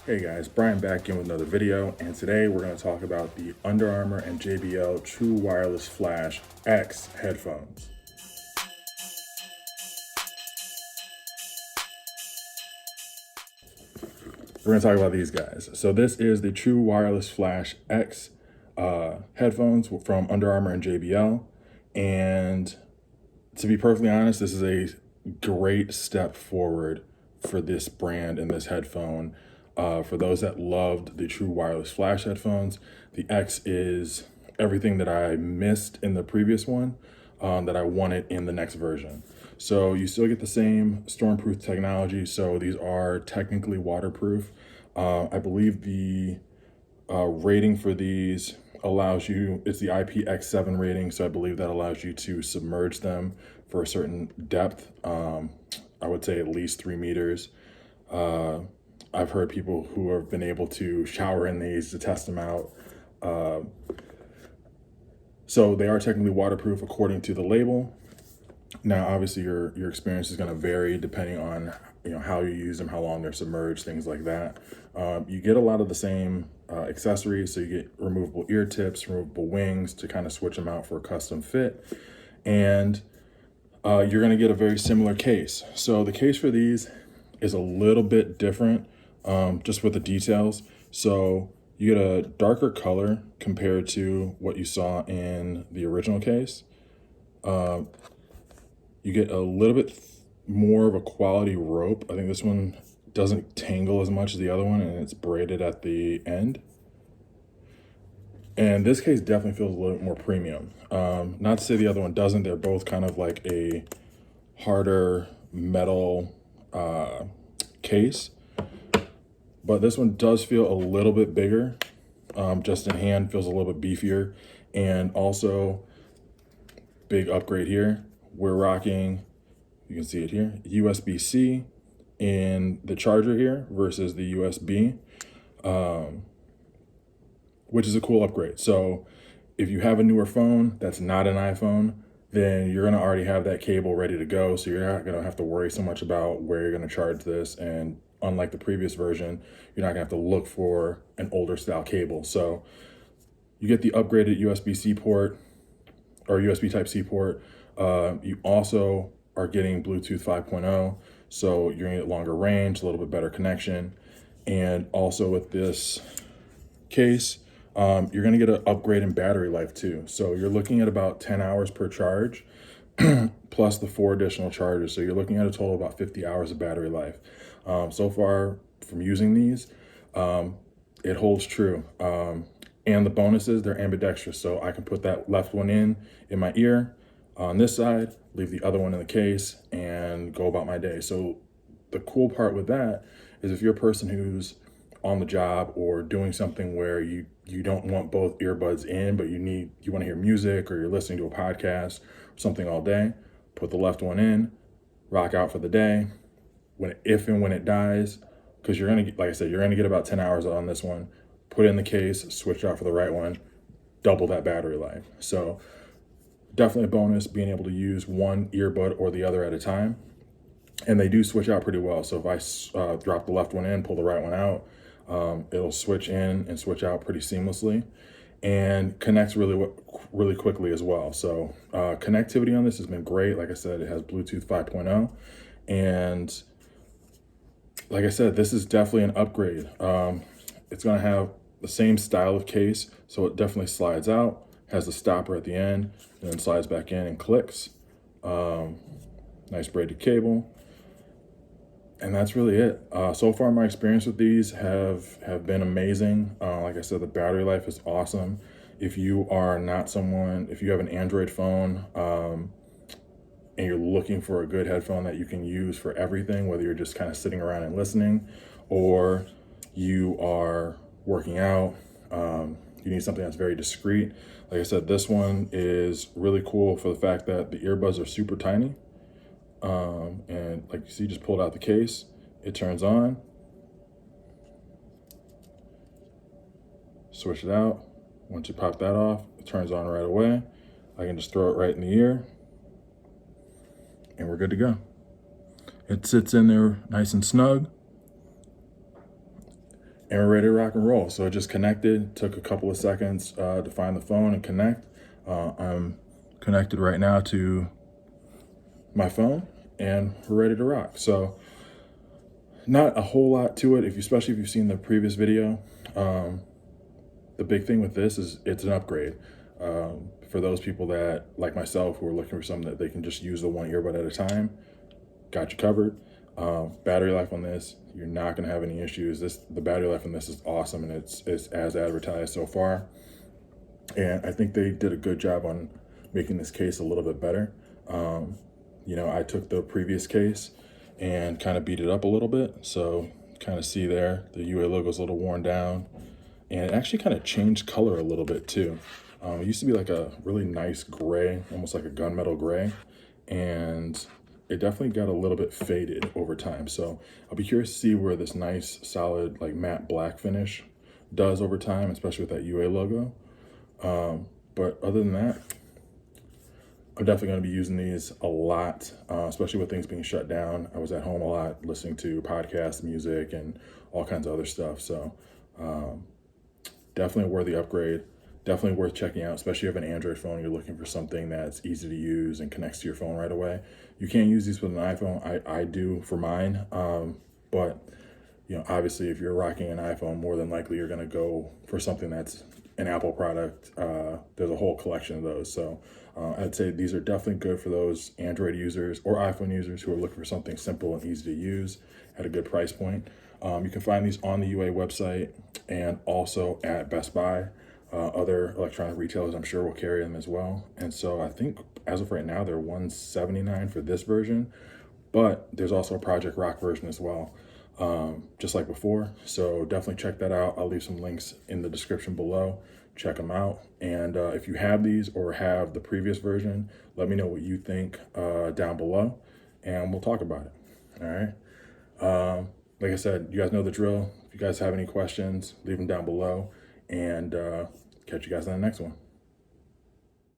Hey guys, Brian back in with another video, and today we're going to talk about the Under Armour and JBL True Wireless Flash X headphones. We're going to talk about these guys. So this is the True Wireless Flash X headphones from Under Armour and JBL, and to be perfectly honest, this is a great step forward for this brand and this headphone. For those that loved the True Wireless Flash headphones, the X is everything that I missed in the previous one that I wanted in the next version. So you still get the same stormproof technology. So these are technically waterproof. I believe the rating for these allows you, it's the IPX7 rating, so I believe that allows you to submerge them for a certain depth. I would say at least 3 meters. I've heard people who have been able to shower in these to test them out. So they are technically waterproof according to the label. Now, obviously, your experience is going to vary depending on how you use them, how long they're submerged, things like that. You get a lot of the same accessories, so you get removable ear tips, removable wings to kind of switch them out for a custom fit, and you're going to get a very similar case. So the case for these is a little bit different, just with the details. So you get a darker color compared to what you saw in the original case. You get a little bit more of a quality rope. I think this one doesn't tangle as much as the other one, and it's braided at the end. And this case definitely feels a little bit more premium. Not to say the other one doesn't. They're both kind of like a harder metal case. But this one does feel a little bit bigger. Just in hand, feels a little bit beefier. And also, big upgrade here. We're rocking, you can see it here, USB-C in the charger here versus the USB, which is a cool upgrade. So if you have a newer phone that's not an iPhone, then you're gonna already have that cable ready to go. So you're not gonna have to worry so much about where you're gonna charge this. And unlike the previous version, you're not gonna have to look for an older style cable. So you get the upgraded USB-C port or USB Type-C port. You also are getting Bluetooth 5.0, so you're gonna get longer range, a little bit better connection. And also with this case, you're gonna get an upgrade in battery life too. So you're looking at about 10 hours per charge, plus the 4 additional charges. So you're looking at a total of about 50 hours of battery life. So far from using these, it holds true. And the bonus is they're ambidextrous, so I can put that left one in my ear on this side, leave the other one in the case, and go about my day. So the cool part with that is if you're a person who's on the job or doing something where you don't want both earbuds in, but you want to hear music or you're listening to a podcast or something all day, put the left one in, rock out for the day. If and when it dies, because you're gonna get, like I said, you're gonna get about 10 hours on this one. Put it in the case, switch out for the right one, double that battery life. So definitely a bonus being able to use one earbud or the other at a time. And they do switch out pretty well. So if I drop the left one in, pull the right one out, it'll switch in and switch out pretty seamlessly and connects really quickly as well. So connectivity on this has been great. Like I said, it has Bluetooth 5.0. And like I said, this is definitely an upgrade. It's gonna have the same style of case, so it definitely slides out, has the stopper at the end, and then slides back in and clicks. Nice braided cable. And that's really it. So far, my experience with these have been amazing. Like I said, the battery life is awesome. If you are not someone, if you have an Android phone, and you're looking for a good headphone that you can use for everything, whether you're just kind of sitting around and listening, or you are working out, you need something that's very discreet. Like I said, this one is really cool for the fact that the earbuds are super tiny. And like you see, just pulled out the case, it turns on, switch it out. Once you pop that off, it turns on right away. I can just throw it right in the ear and we're good to go. It sits in there nice and snug. and we're ready to rock and roll. So it just connected, took a couple of seconds to find the phone and connect. I'm connected right now to my phone and we're ready to rock. So not a whole lot to it, especially if you've seen the previous video. The big thing with this is it's an upgrade. For those people that, like myself, who are looking for something that they can just use the one earbud at a time, got you covered. Battery life on this, you're not gonna have any issues. The battery life on this is awesome, and it's as advertised so far. And I think they did a good job on making this case a little bit better. I took the previous case and kind of beat it up a little bit. So kind of see there, the UA logo is a little worn down, and it actually kind of changed color a little bit too. It used to be like a really nice gray, almost like a gunmetal gray, and it definitely got a little bit faded over time. So I'll be curious to see where this nice, solid, like matte black finish does over time, especially with that UA logo. But other than that, I'm definitely going to be using these a lot, especially with things being shut down. I was at home a lot listening to podcasts, music, and all kinds of other stuff. So definitely a worthy upgrade. Definitely worth checking out, especially if you have an Android phone, you're looking for something that's easy to use and connects to your phone right away. You can't use these with an iPhone. I do for mine. But obviously if you're rocking an iPhone, more than likely you're going to go for something that's an Apple product. There's a whole collection of those. So I'd say these are definitely good for those Android users or iPhone users who are looking for something simple and easy to use at a good price point. You can find these on the UA website and also at Best Buy. Other electronic retailers, I'm sure, will carry them as well. And so I think as of right now, they're $179 for this version, but there's also a Project Rock version as well, just like before. So definitely check that out. I'll leave some links in the description below. Check them out. And if you have these or have the previous version, let me know what you think down below, and we'll talk about it. All right. Like I said, you guys know the drill. If you guys have any questions, leave them down below, and catch you guys on the next one.